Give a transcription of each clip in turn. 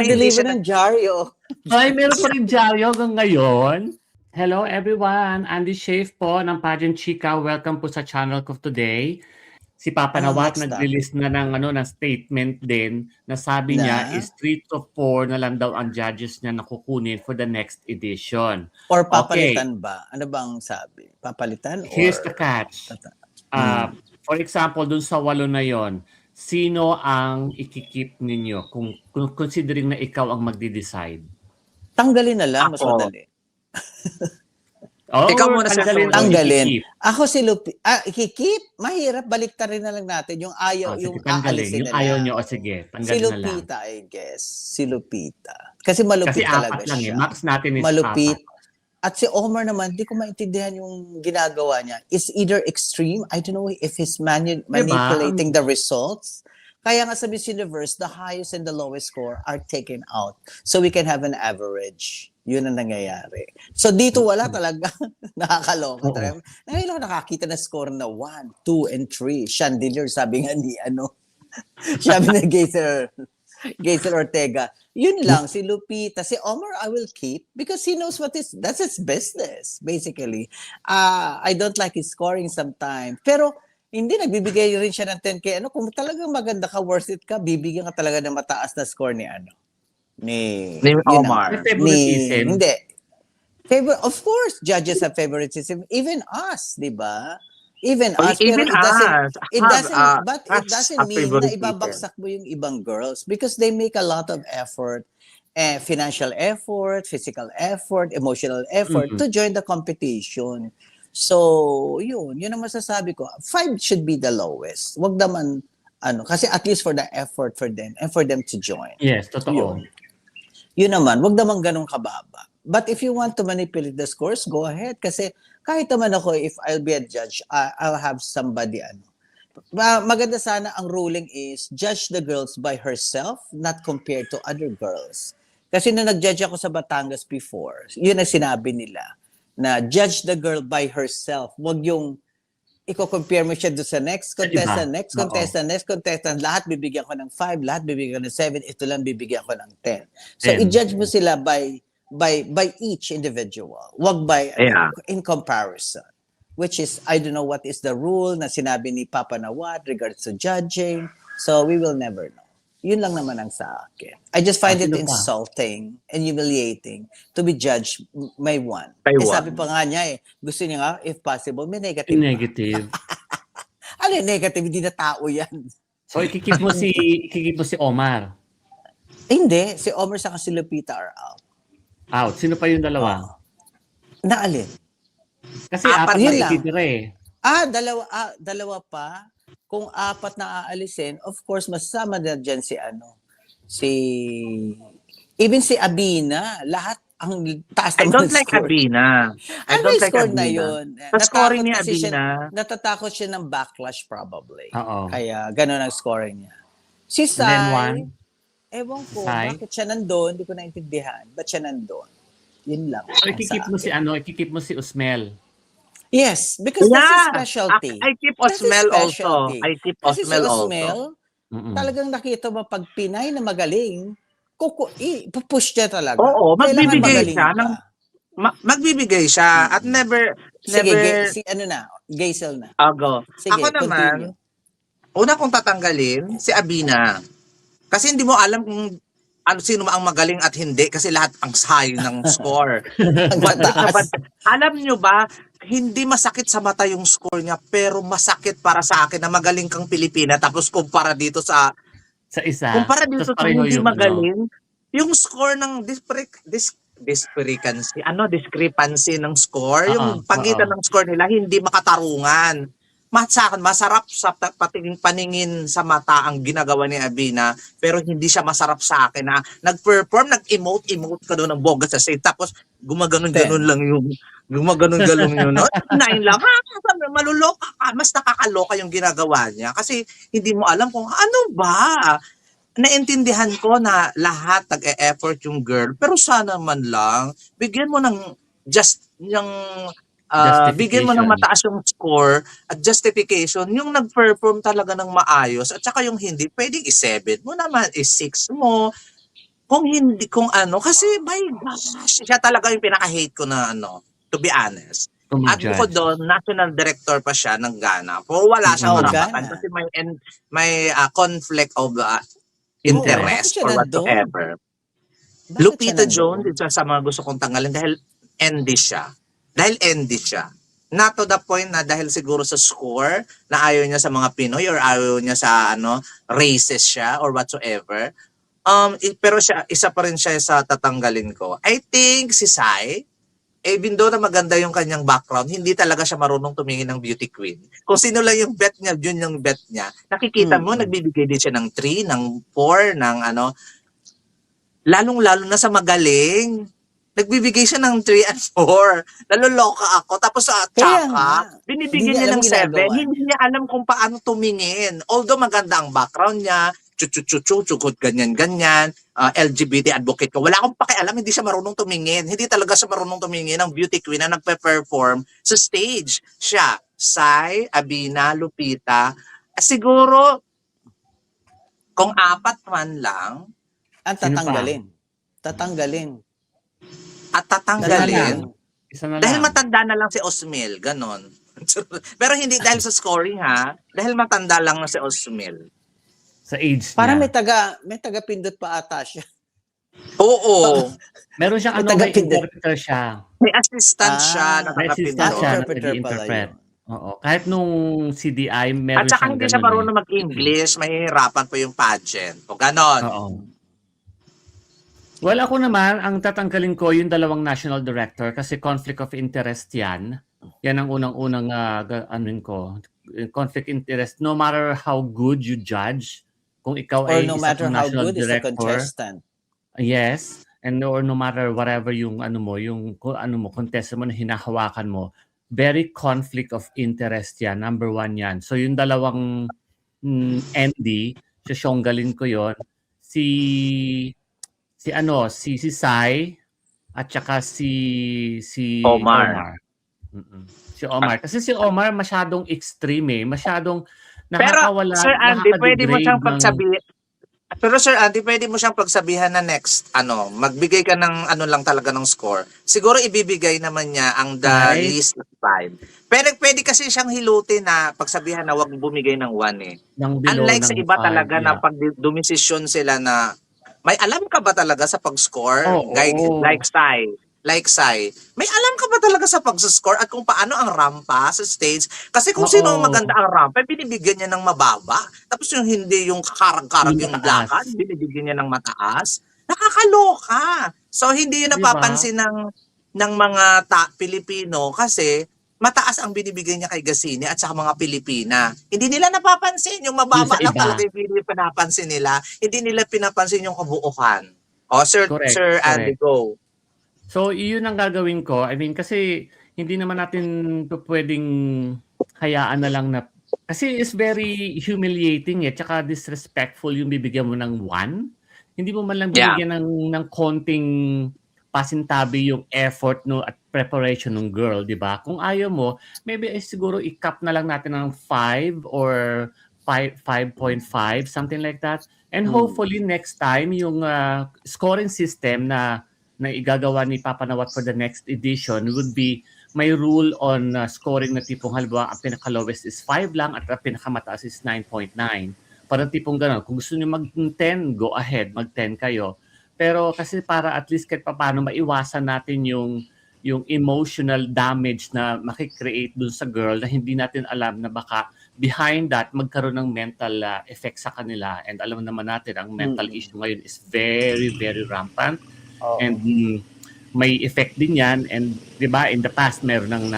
hindi Deliver siya ng Jaryo. Ay, meron pa rin Jaryo hanggang ngayon. Hello everyone, Andy Shave po ng Pageant Chika. Welcome po sa channel ko today. Si Papa Anong Nawat next nag-release na ng statement din na sabi niya Na? is 3 to 4 na lang daw ang judges niya na kukunin for the next edition. Or papalitan ba? Ano bang sabi? Papalitan or... Here's the catch. For example, dun sa 8 na yon, sino ang ikikip ninyo kung considering na ikaw ang magde-decide? Tanggalin na lang, mas Ako. madali. Oh, Ikaw muna sa Tanggalin. ikikip. Ako si Lupi. Ikikip? Mahirap. Baliktarin na lang natin. Yung ayaw, Sige, yung tanggalin. aalisin Yung na ayaw lang. nyo, o sige, Si tanggalin na lang. Lupita, I guess. Si Lupita. Kasi malupit Kasi talaga apat lang siya. Max natin is Malupit. 4. At si Omar naman, di ko maintindihan yung ginagawa niya. It's either extreme, I don't know if he's manipulating the results. Kaya nga sa Miss Universe, the highest and the lowest score are taken out. So we can have an average. Yun ang nangyayari. So dito wala talaga. Nakakaloka Oo. talaga. Ngayon ako nakakita na score na 1, 2, and 3. Chandelier, sabi nga ni sabi na Geyser Ortega. Yun lang, si Lupita. Si Omar, I will keep because he knows that's his business, basically. I don't like his scoring sometimes. Pero, hindi, nagbibigay rin siya ng 10K. Kung talagang maganda ka, worth it ka, bibigyan ka talaga ng mataas na score ni Ni yun Omar. na. May favoritism. Hindi. Of course, judges have favoritism. Even us, di ba? Even us. Even us. It doesn't a mean na favoritism. ibabagsak mo yung ibang girls because they make a lot of effort, financial effort, physical effort, emotional effort to join the competition. So, yun ang masasabi ko. 5 should be the lowest. Wag naman, kasi at least for the effort for them and for them to join. Yes, totoo. Yun naman, wag naman ganun kababa. But if you want to manipulate the scores, go ahead. Kasi kahit naman ako, if I'll be a judge, I'll have somebody, maganda sana ang ruling is judge the girls by herself, not compared to other girls. Kasi na nag-judge ako sa Batangas before, yun ang sinabi nila, na judge the girl by herself. Wag yung i-compare mo siya doon sa next contestant, next contestant, lahat bibigyan ko ng 5, lahat bibigyan ko ng 7, ito lang bibigyan ko ng 10. So, i-judge mo sila by each individual. Wag by in comparison. Which is, I don't know what is the rule na sinabi ni Papa Nawat regards to judging. So, we will never know. Yun lang naman ang sa akin. I just find it insulting and humiliating to be judged by one. Sabi pa nga niya gusto niya nga, if possible, may negative. Negative. Ano yung negative? Hindi na tao yan. So, ikikip mo si Omar. Hindi. Si Omar saka si Lupita are out. Out. Sino pa yung dalawa? Naalin? Kasi apat yun na lang. ititira eh. Dalawa pa. Kung 4 na aalisin, of course, masama na dyan even si Abina, lahat ang taas I naman don't like Abina. I Ano don't yung like score na Abina. yun? Sa scoring ni Kasi Abina, natatakot siya ng backlash probably. Oo. Kaya gano'n ang scoring niya. Si Then Sai, one. ewan ko, Sai? bakit siya nandun? Hindi ko naintindihan. Ba't siya nandun? Yun lang. So, ikikip mo si Usmel. Yes, because that's his specialty. I keep That's his Osmel also. specialty. I keep Kasi Osmel si also. Osmel, talagang nakita mo pag Pinay na magaling, pupush niya talaga. Oo, Kailangan magbibigay magaling siya ka. magbibigay siya at never Sige, never Geisel na. ago. Sige, Ako naman, continue. una kong tatanggalin si Abina. Kasi hindi mo alam kung sino ang magaling at hindi kasi lahat ang high ng score. Mataas. Alam nyo ba, hindi masakit sa mata yung score niya pero masakit para sa akin na magaling kang Pilipina tapos kumpara dito sa isa. kumpara dito Tas sa pareho hindi yung magaling, yung score ng discrepancy ng score, yung pagitan ng score nila hindi makatarungan. Sa akin, masarap sa paningin sa mata ang ginagawa ni Abina, pero hindi siya masarap sa akin na nag-perform, nag-emote ka doon ng bongga sa stage, tapos gumaganon-ganon lang yung no? 9 lang, maluloka ka, mas nakakaloka yung ginagawa niya kasi hindi mo alam kung ano ba. Naintindihan ko na lahat nag-e-effort yung girl, pero sana man lang bigyan mo ng bigyan mo ng mataas yung score at justification, yung nag-perform talaga ng maayos at saka yung hindi, pwedeng i-7 mo naman, i-6 mo. Kasi my gosh, siya talaga yung pinaka-hate ko na to be honest. Kung At bukod mag-judge. doon, national director pa siya ng Ghana. Wala siyang Oh, karapatan Ghana. kasi may conflict of Bakit interest siya or nandun? whatsoever. Bakit Lupita siya Jones, nandun? isa sa mga gusto kong tanggalin dahil ND siya. Not to the point na dahil siguro sa score na ayaw niya sa mga Pinoy or ayaw niya sa racist siya or whatsoever. Pero siya, isa pa rin siya sa tatanggalin ko. I think si Sai, even though na maganda yung kanyang background, hindi talaga siya marunong tumingin ng beauty queen. Kung sino lang yung bet niya, yun yung bet niya. Nakikita mo, nagbibigay din siya ng 3, ng 4, ng lalong-lalo na sa magaling. Nagbibigay siya ng 3 and 4. Naloloka ako. Tapos sa Kaya nga. tsaka, binibigyan Hindi niya niya alam ng 7. ginagawa Hindi niya alam kung paano tumingin. Although maganda ang background niya, chukot ganyan-ganyan, LGBT advocate ko. Wala akong pakialam, hindi siya marunong tumingin. Hindi talaga siya marunong tumingin ng beauty queen na nagpe-perform sa stage. Siya, Sai, Abina, Lupita. Siguro, kung 4 man lang, Ang tatanggalin. Tatanggalin. at tatanggalin, Isa na dahil lang. matanda na lang si Osmel, ganon. Pero hindi dahil sa scoring ha, dahil matanda lang na si Osmel. Sa age Parang niya. may taga-pindot pa ata siya. Oo, Meron siyang May may taga-pindot. interpreter siya. may assistant siya na May assistant nakapindot. siya na Interpreter pala nag-interpret. yun. Oo. Kahit nung CDI, meron At saka siyang hindi siya ganun marunong mag-English, mahihirapan po yung pageant. O ganon. Oo. Well, ako naman, ang tatanggalin ko yung 2 national director kasi conflict of interest yan. Yan ang unang-unang ko. Conflict interest, no matter how good you judge, kung ikaw Or ay no isa matter kang how national good is the director, contestant. yes, and or no matter whatever yung contestant mo na hinahawakan mo, very conflict of interest yan. Number 1 yan. So yung 2 ND, siya-syonggalin ko yon. Si Sai at saka si Omar. Si Omar. Kasi si Omar masyadong extreme masyadong Pero nakakawala, Sir Andy, pwede mo siyang nakaka-degrade pwede mo siyang pagsabihan na next, magbigay ka ng lang talaga ng score. Siguro ibibigay naman niya ang the Right. least 5. Pero pwede kasi siyang hilutin na pagsabihan na wag bumigay ng 1 eh. ng below Unlike sa ng iba 5, talaga na yeah. pag dumisisyon sila na may alam ka ba talaga sa pag-score? Oo. Like Sai. May alam ka ba talaga sa pag-score at kung paano ang rampa sa stage? Kasi kung Oo. sino ang maganda ang rampa, binibigyan niya ng mababa. Tapos yung hindi yung kakarag-karag yung Mataas. lakad, binibigyan niya ng mataas. Nakakaloka. So hindi yun Diba? napapansin ng mga Pilipino kasi mataas ang binibigay niya kay Gasini at sa mga Pilipina. Hindi nila napapansin. Yung mababa Yung sa lang iba. talaga yung pinapansin nila. Hindi nila pinapansin yung kabuuan. Sir Correct. Andy, go. So, iyon ang gagawin ko. I mean, kasi hindi naman natin pwedeng hayaan na lang na kasi it's very humiliating tsaka disrespectful yung bibigyan mo ng 1. Hindi mo man lang binigyan ng konting pasintabi yung effort at preparation ng girl, di ba? Kung ayaw mo, maybe siguro i-cap na lang natin ng 5 or 5.5, something like that. And hopefully next time yung scoring system na igagawa ni Papa Nawat for the next edition would be may rule on scoring na tipong halimbawa ang pinaka-lowest is 5 lang at ang pinakamataas is 9.9. Parang tipong gano'n. Kung gusto niyo mag-10, go ahead, mag-10 kayo. Pero kasi para at least kahit paano maiwasan natin yung emotional damage na makikreate dun sa girl na hindi natin alam na baka behind that magkaroon ng mental effect sa kanila. And alam naman natin ang mental issue ngayon is very, very rampant. And may effect din yan. And di ba in the past meron nang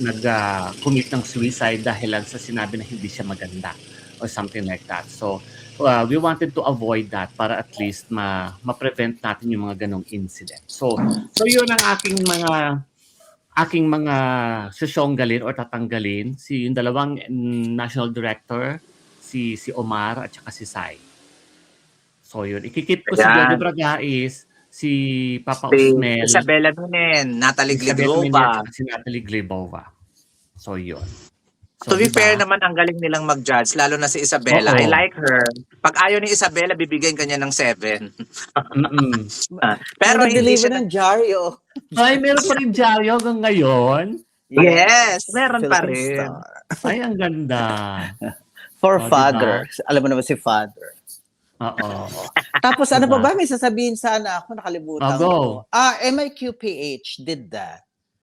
nag-commit ng suicide dahil lang sa sinabi na hindi siya maganda or something like that. So we wanted to avoid that para at least ma-prevent natin yung mga ganong incident. So yun ang aking mga susyonggalin or tatanggalin, yung 2 national director, si Omar at saka si Sai. So yun, ikikip ko si Jojo Bragais, si Papa Usmel, Isabela Minen, Natalie Isabel Mendez, Gliglova. at si Natalie Glebova. So yun. To be diba? fair naman, ang galing nilang mag-judge, lalo na si Isabella. Oo. I like her. Pag ayaw ni Isabella, bibigyan kanya ng 7. Mm-mm. Pero hindi nag-deliver siya ng Jaryo. Ay, meron pa rin Jaryo hanggang ngayon. Yes, meron pa Philippine rin. Star. Ay, ang ganda. For Oh, father. Alam mo naman si father. Oo. Tapos ano Diba? pa ba? May sasabihin sana ako, nakalimutan Go. ko. MIQPH did that.